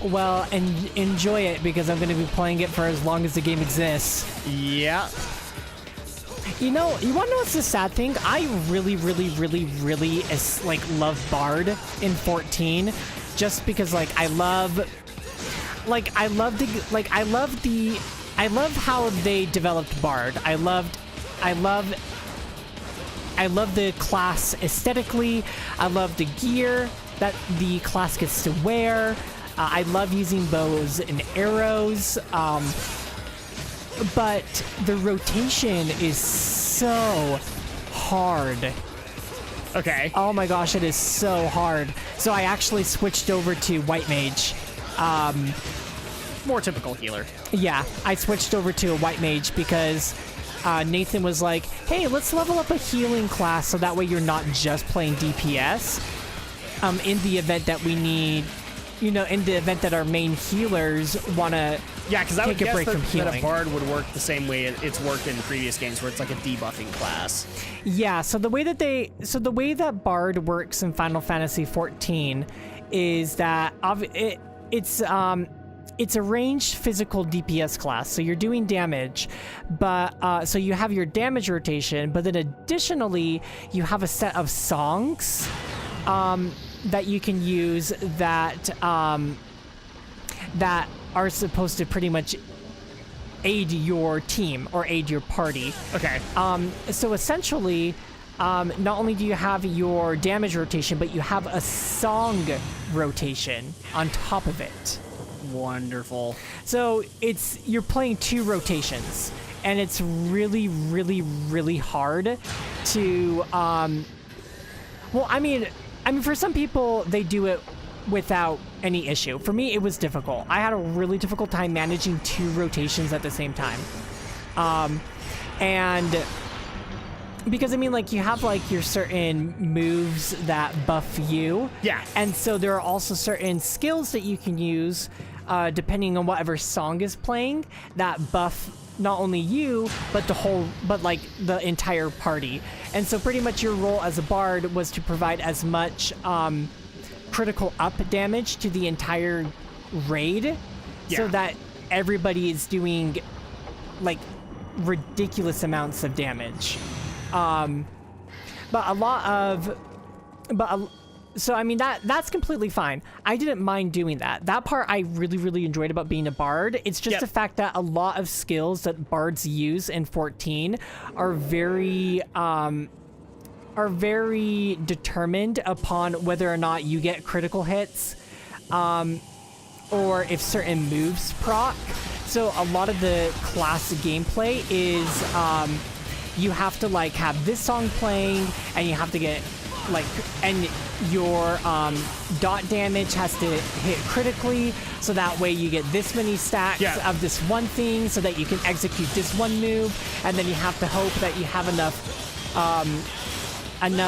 Well, and enjoy it because I'm going to be playing it for as long as the game exists. Yeah. You know, you want to know what's the sad thing? I really love Bard in 14, just because I love how they developed Bard. I love the class aesthetically. I love the gear that the class gets to wear. I love using bows and arrows. But the rotation is so hard. Okay. Oh my gosh, it is so hard. So I actually switched over to White Mage. More typical healer. Yeah, I switched over to a White Mage because Nathan was like, hey, let's level up a healing class so that way you're not just playing DPS. In the event that we need, in the event that our main healers want to take a break from healing. That a Bard would work the same way it's worked in previous games, where it's like a debuffing class. Yeah, so the way that Bard works in Final Fantasy XIV is that it's a ranged physical DPS class, so you're doing damage, but so you have your damage rotation, but then additionally you have a set of songs that you can use that are supposed to pretty much aid your team or aid your party. Okay. So essentially, not only do you have your damage rotation, but you have a song rotation on top of it. Wonderful. So you're playing 2 rotations, and it's really hard to for some people they do it without any issue. For me, it was difficult. I had a really difficult time managing 2 rotations at the same time. And because you have your certain moves that buff you. Yeah. And so there are also certain skills that you can use depending on whatever song is playing that buff not only you, but the entire party. And so pretty much your role as a bard was to provide as much critical up damage to the entire raid, so that everybody is doing ridiculous amounts of damage. That's completely fine. I didn't mind doing that. That part I really enjoyed about being a bard. It's just the fact that a lot of skills that bards use in 14 are very determined upon whether or not you get critical hits, or if certain moves proc. So a lot of the class gameplay is you have to have this song playing, and you have to get and your dot damage has to hit critically, so that way you get this many stacks of this one thing so that you can execute this one move, and then you have to hope that you have enough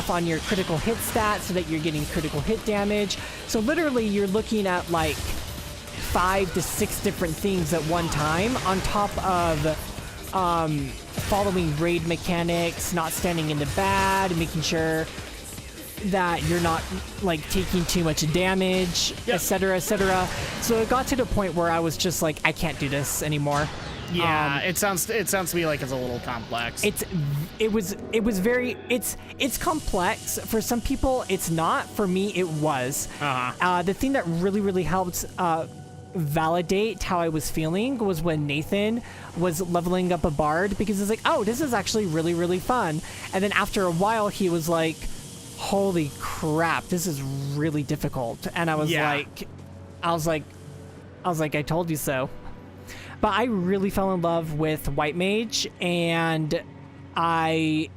on your critical hit stat so that you're getting critical hit damage. So literally you're looking at 5 to 6 different things at one time, on top of following raid mechanics, not standing in the bad, making sure that you're not taking too much damage, etc. So it got to the point where I was just I can't do this anymore. Yeah, it sounds to me like it's a little complex. It's complex. For some people it's not. For me it was. The thing that really helped validate how I was feeling was when Nathan was leveling up a bard, because it's oh, this is actually really fun. And then after a while he was like, holy crap, this is really difficult. And I was I told you so. But I really fell in love with White Mage, and so I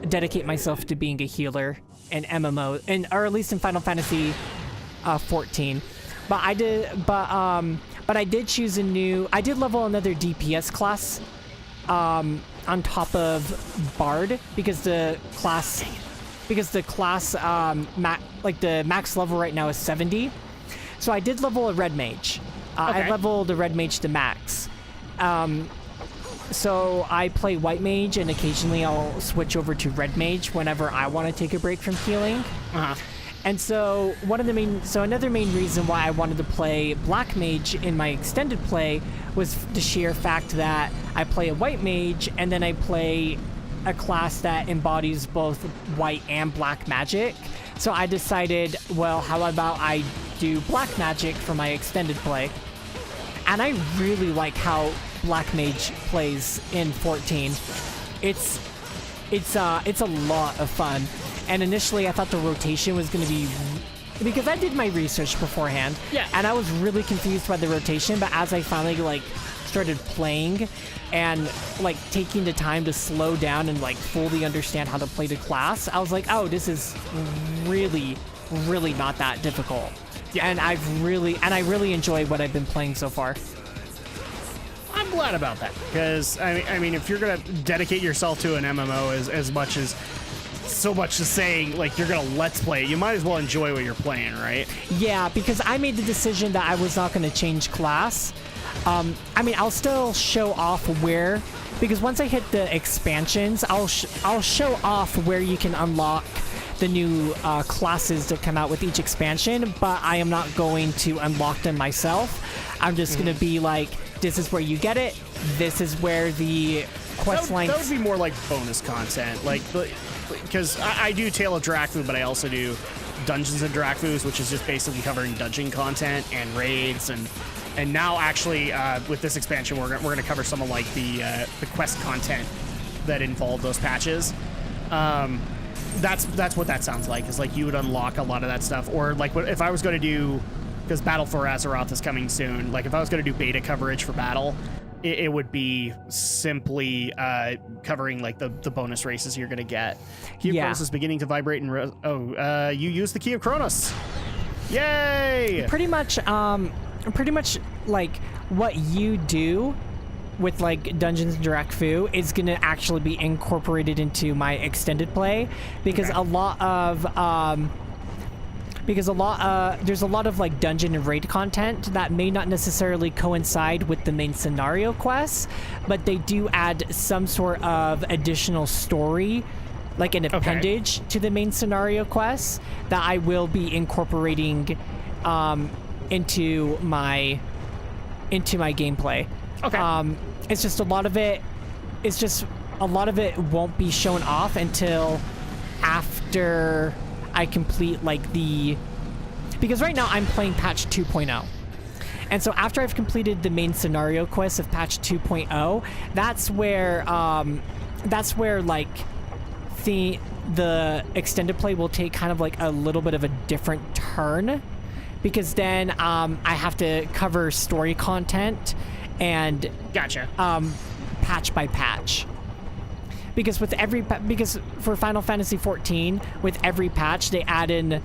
dedicate myself to being a healer in MMO, or at least in Final Fantasy 14. But I did choose I did level another DPS class on top of Bard, because the class the max level right now is 70. So I did level a Red Mage. I leveled the Red Mage to max. So I play White Mage, and occasionally I'll switch over to Red Mage whenever I want to take a break from healing. And so another main reason why I wanted to play Black Mage in my extended play was the sheer fact that I play a White Mage and then I play a class that embodies both white and black magic. So I decided, well, how about I do black magic for my extended play? And I really like how Black Mage plays in 14. It's a lot of fun. And initially I thought the rotation was going to be, because I did my research beforehand. Yeah. And I was really confused by the rotation, but as I finally like started playing and like taking the time to slow down and like fully understand how to play the class, I was like, oh, this is really, really not that difficult. Yeah. And I really enjoy what I've been playing so far. I'm glad about that, because I mean, if you're gonna dedicate yourself to an MMO as much as so much as saying like you're gonna let's play it, you might as well enjoy what you're playing, right? Yeah, because I made the decision that I was not going to change class. I mean, I'll still show off where, because once I hit the expansions, I'll show off where you can unlock the new classes that come out with each expansion, but I am not going to unlock them myself. I'm just going to be like, this is where you get it. This is where the quest length. That would be more like bonus content, like because I do Tale of Drakvu, but I also do Dungeons and Drakvus, which is just basically covering dungeon content and raids, and now actually with this expansion we're gonna cover some of like the quest content that involve those patches. That's what that sounds like. Is like you would unlock a lot of that stuff, or like if I was going to do, because Battle for Azeroth is coming soon. Like if I was going to do beta coverage for Battle, it would be simply covering like the bonus races you're going to get. Key of Kronos is beginning to vibrate and you use the Key of Kronos. Yay! Pretty much like what you do with like Dungeons and Drakvu is going to actually be incorporated into my extended play, because there's a lot of like dungeon and raid content that may not necessarily coincide with the main scenario quests, but they do add some sort of additional story, like an appendage to the main scenario quests that I will be incorporating into my gameplay. Okay. It's just a lot of it won't be shown off until after I complete like because right now I'm playing patch 2.0. And so after I've completed the main scenario quest of patch 2.0, that's where like the extended play will take kind of like a little bit of a different turn, because then I have to cover story content and patch by patch. Because for Final Fantasy 14, with every patch they add in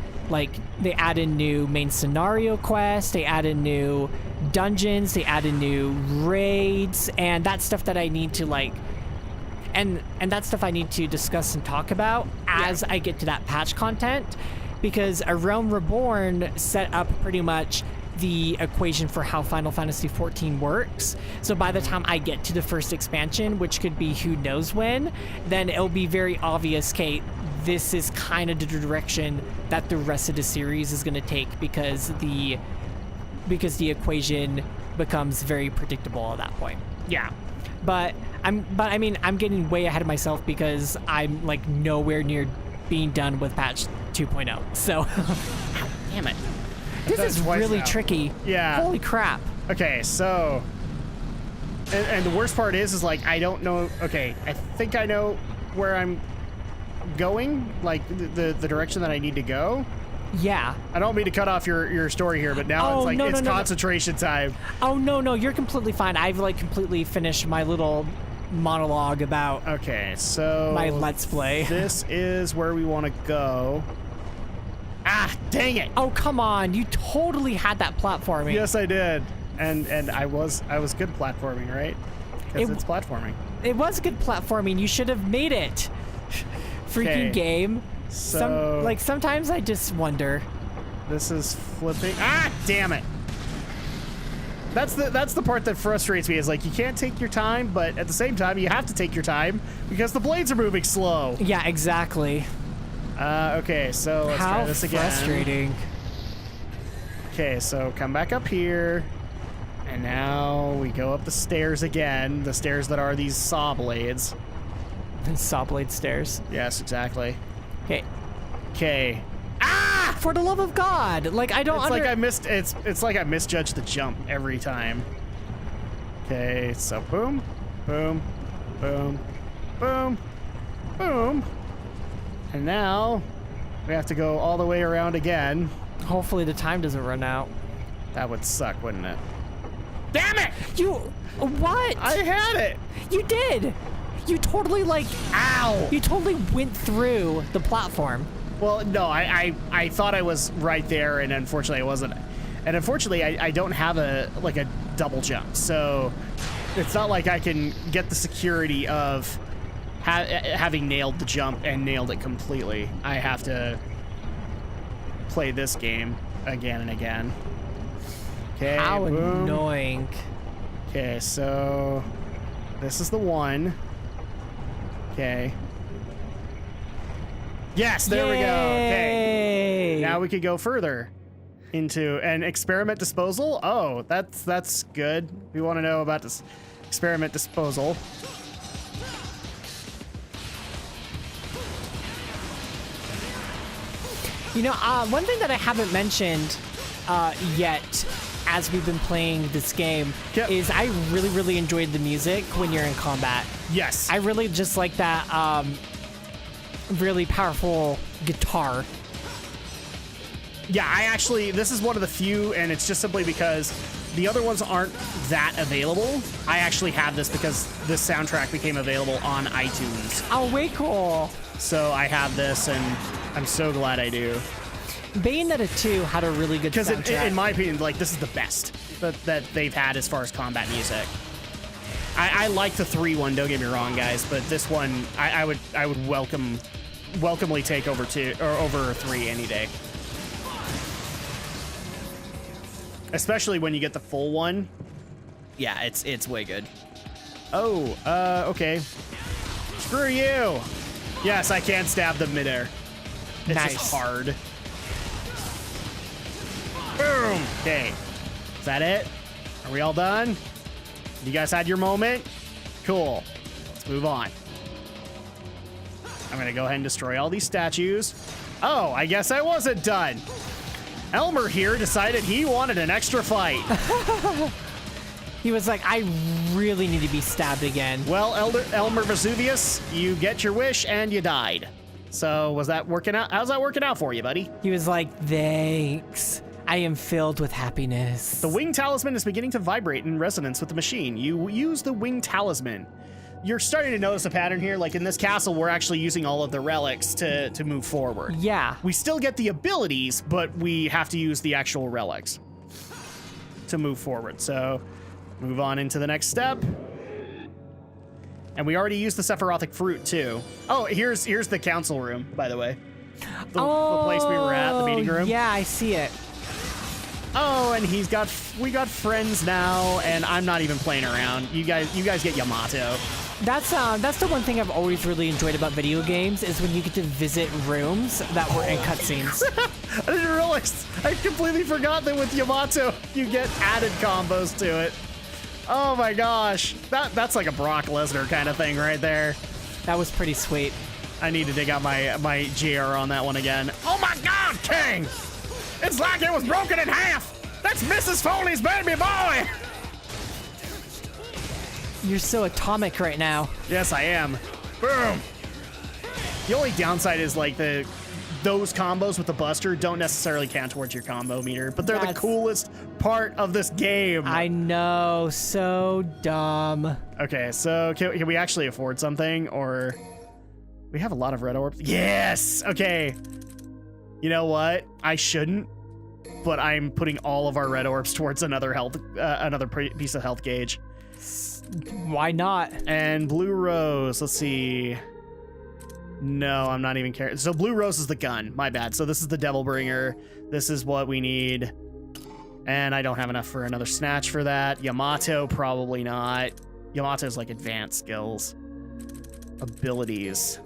new main scenario quests, they add in new dungeons, they add in new raids, and that's stuff that I need to like and that's stuff I need to discuss and talk about as I get to that patch content, because A Realm Reborn set up pretty much the equation for how Final Fantasy 14 works. So by the time I get to the first expansion, which could be who knows when, then it'll be very obvious, Kate, this is kind of the direction that the rest of the series is going to take, because the equation becomes very predictable at that point. Yeah. But I mean, I'm getting way ahead of myself because I'm like nowhere near being done with patch 2.0. So damn it. This is really tricky. Yeah. Holy crap. Okay, so and the worst part is like I don't know. Okay, I think I know where I'm going, like the direction that I need to go. Yeah. I don't mean to cut off your story here, but now it's concentration time. Oh no, you're completely fine. I've like completely finished my little monologue about so my Let's Play. This is where we want to go. Ah, dang it. Oh, come on. You totally had that platforming. Yes, I did. And I was good platforming, right? Because it's platforming. It was good platforming. You should have made it. Freaking game. So sometimes I just wonder. This is flipping. Ah, damn it. That's the part that frustrates me, is like you can't take your time, but at the same time you have to take your time because the blades are moving slow. Yeah, exactly. Okay, so let's try this again. How frustrating. Okay, so come back up here. And now we go up the stairs again. The stairs that are these saw blades. Saw blade stairs. Yes, exactly. Okay. Okay. Ah! For the love of God! Like, I don't It's like I misjudged the jump every time. Okay, so boom, boom, boom, boom, boom. And now we have to go all the way around again. Hopefully the time doesn't run out. That would suck, wouldn't it? Damn it! You... What? I had it! You did! You totally, like... Ow! You totally went through the platform. Well, no, I thought I was right there, and unfortunately I wasn't. And unfortunately, I don't have a double jump, so it's not like I can get the security of having nailed the jump and nailed it completely. I have to play this game again and again. Okay, How boom. annoying. Okay, so this is the one. Okay. Yes, there we go. Okay. Now we could go further into an experiment disposal. Oh, that's good. We want to know about this experiment disposal. You know, one thing that I haven't mentioned yet as we've been playing this game is I really, really enjoyed the music when you're in combat. Yes. I really just like that really powerful guitar. Yeah, this is one of the few, and it's just simply because the other ones aren't that available. I actually have this because this soundtrack became available on iTunes. Oh, way cool. So I have this, and I'm so glad I do. Bayonetta 2 had a really good soundtrack. Because in my opinion, like, this is the best that they've had as far as combat music. I like the 3 one, don't get me wrong, guys, but this one I would welcomely take over 2 or over 3 any day. Especially when you get the full one. Yeah, it's way good. Oh, okay. Screw you. Yes, I can stab them midair. It's nice. just hard. Boom. Okay. Is that it? Are we all done? You guys had your moment? Cool. Let's move on. I'm gonna go ahead and destroy all these statues. Oh, I guess I wasn't done. Elmer here decided he wanted an extra fight. He was like, I really need to be stabbed again. Well, Elmer Vesuvius, you get your wish and you died. So was that working out? How's that working out for you, buddy? He was like, thanks. I am filled with happiness. The wing talisman is beginning to vibrate in resonance with the machine. You use the wing talisman. You're starting to notice a pattern here. Like in this castle, we're actually using all of the relics to move forward. Yeah. We still get the abilities, but we have to use the actual relics to move forward. So move on into the next step. And we already used the Sephirothic fruit too. Oh, here's the council room, by the way. The place we were at, the meeting room. Yeah, I see it. Oh, and we got friends now, and I'm not even playing around. You guys get Yamato. That's the one thing I've always really enjoyed about video games is when you get to visit rooms that were in cutscenes. I didn't realize. I completely forgot that with Yamato, you get added combos to it. Oh my gosh. That's like a Brock Lesnar kind of thing right there. That was pretty sweet. I need to dig out my GR on that one again. Oh my God, King! It's like it was broken in half! That's Mrs. Foley's baby boy! You're so atomic right now. Yes, I am. Boom! The only downside is like those combos with the Buster don't necessarily count towards your combo meter, but they're the coolest part of this game. I know, so dumb. Okay, so can we actually afford something, or we have a lot of red orbs? Yes! Okay. You know what? I shouldn't, but I'm putting all of our red orbs towards another piece of health gauge. Why not? And blue rose, let's see. No, I'm not even caring. So blue rose is the gun, my bad. So this is the devil bringer. This is what we need. And I don't have enough for another snatch for that. Yamato, probably not. Yamato's like advanced skills. Abilities.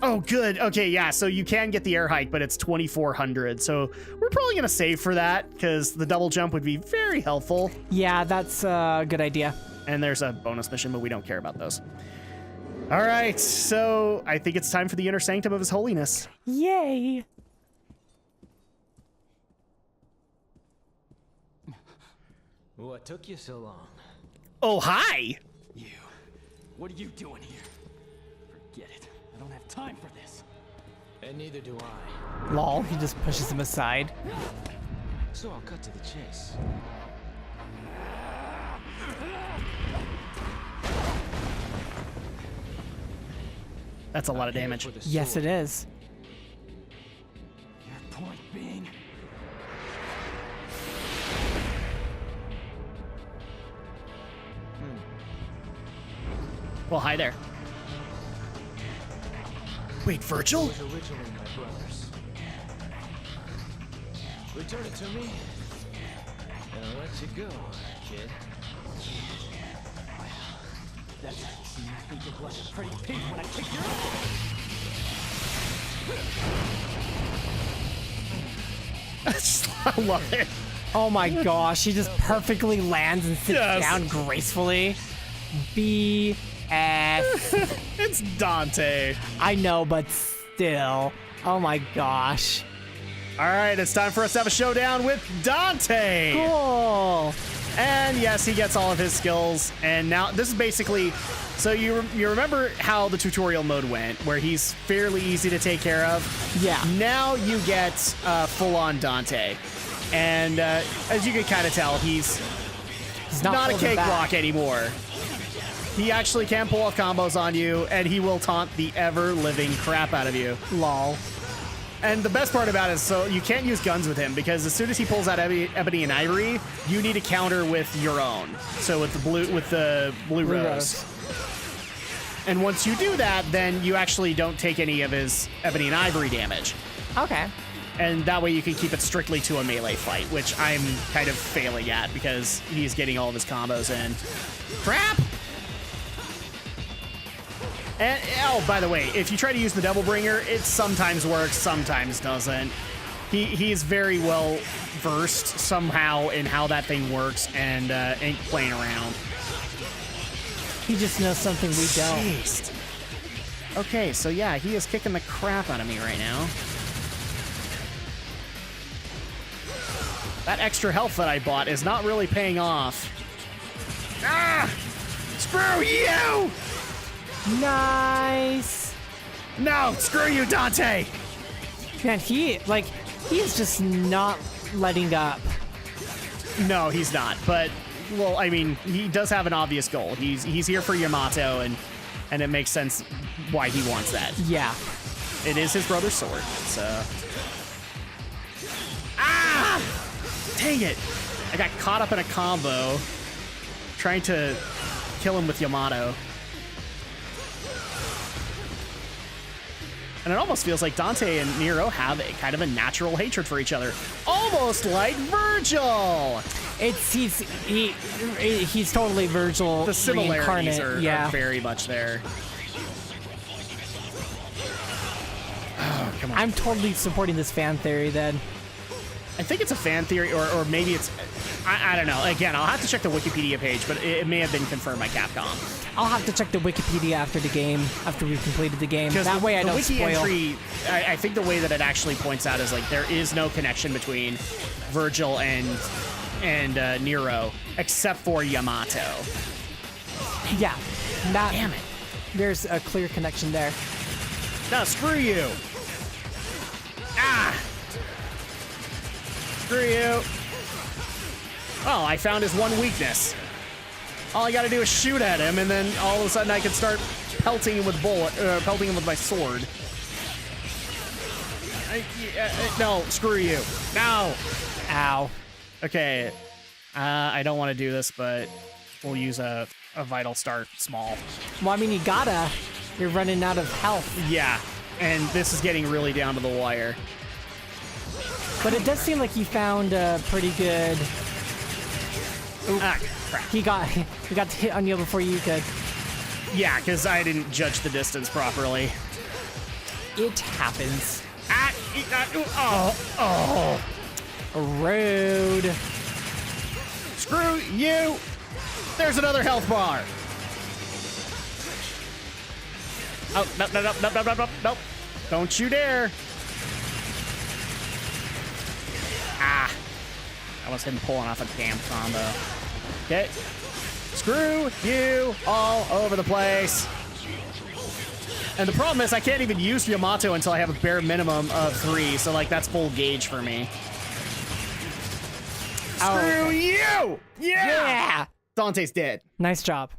Oh, good. Okay, yeah, so you can get the air hike, but it's 2,400. So we're probably going to save for that because the double jump would be very helpful. Yeah, that's a good idea. And there's a bonus mission, but we don't care about those. All right, so I think it's time for the inner sanctum of His Holiness. Yay! What took you so long? Oh, hi! You. What are you doing here? Forget it. I don't have time for this. And neither do I. Lol, he just pushes him aside. So I'll cut to the chase. That's a lot of damage. Yes, it is. Your point being? Well, hi there. Wait, Virgil? Was originally my brother's. Return it to me, and I'll let you go, kid. Well, that's how you see me think of like a pretty pig when I kick your ass. I love it. Oh my gosh, he just perfectly lands and sits Yes. down gracefully. BS. It's Dante. I know, but still. Oh my gosh. All right, it's time for us to have a showdown with Dante. Cool. And yes, he gets all of his skills. And now this is basically, so you remember how the tutorial mode went, where he's fairly easy to take care of. Yeah. Now you get full-on Dante. And as you can kind of tell, he's not a holding back. cakewalk anymore. He actually can pull off combos on you, and he will taunt the ever-living crap out of you. Lol. And the best part about it is, so you can't use guns with him, because as soon as he pulls out Ebony and Ivory, you need to counter with your own. So with the blue rose. And once you do that, then you actually don't take any of his Ebony and Ivory damage. Okay. And that way you can keep it strictly to a melee fight, which I'm kind of failing at because he's getting all of his combos in. Crap! And, oh, by the way, if you try to use the Devil Bringer, it sometimes works, sometimes doesn't. He's very well versed somehow in how that thing works and ain't playing around. He just knows something we don't. Jeez. Okay, so yeah, he is kicking the crap out of me right now. That extra health that I bought is not really paying off. Ah! Screw you! Nice. No, screw you, Dante! Man, he is just not letting up. No, he's not. But, well, I mean, he does have an obvious goal. He's here for Yamato, and it makes sense why he wants that. Yeah. It is his brother's sword, so... Ah! Dang it! I got caught up in a combo trying to kill him with Yamato. And it almost feels like Dante and Nero have a kind of a natural hatred for each other. Almost like Virgil! He's totally Virgil The similarities reincarnate. are very much there. Oh, come on. I'm totally supporting this fan theory then. I think it's a fan theory, or maybe it's... I don't know. Again, I'll have to check the Wikipedia page, but it may have been confirmed by Capcom. I'll have to check the Wikipedia after the game, after we've completed the game. That way I don't wiki spoil. entry, I think the way that it actually points out is like there is no connection between Virgil and Nero except for Yamato. Yeah. Damn it. There's a clear connection there. No, screw you. Ah! Screw you. Oh, I found his one weakness. All I gotta do is shoot at him, and then all of a sudden I can start pelting him with pelting him with my sword. No, screw you. No. Ow. Okay. I don't want to do this, but we'll use a vital start small. Well, I mean, you gotta. You're running out of health. Yeah, and this is getting really down to the wire. But it does seem like you found a pretty good... Ah, crap. He got the hit on you before you could. Yeah, because I didn't judge the distance properly. It happens. Oh. Rude. Screw you. There's another health bar. Oh, nope. Don't you dare. Ah. I was him pulling off a damn combo. Okay. Screw you all over the place. And the problem is I can't even use Yamato until I have a bare minimum of 3, so like that's full gauge for me. Screw you! Yeah! Yeah! Dante's dead. Nice job.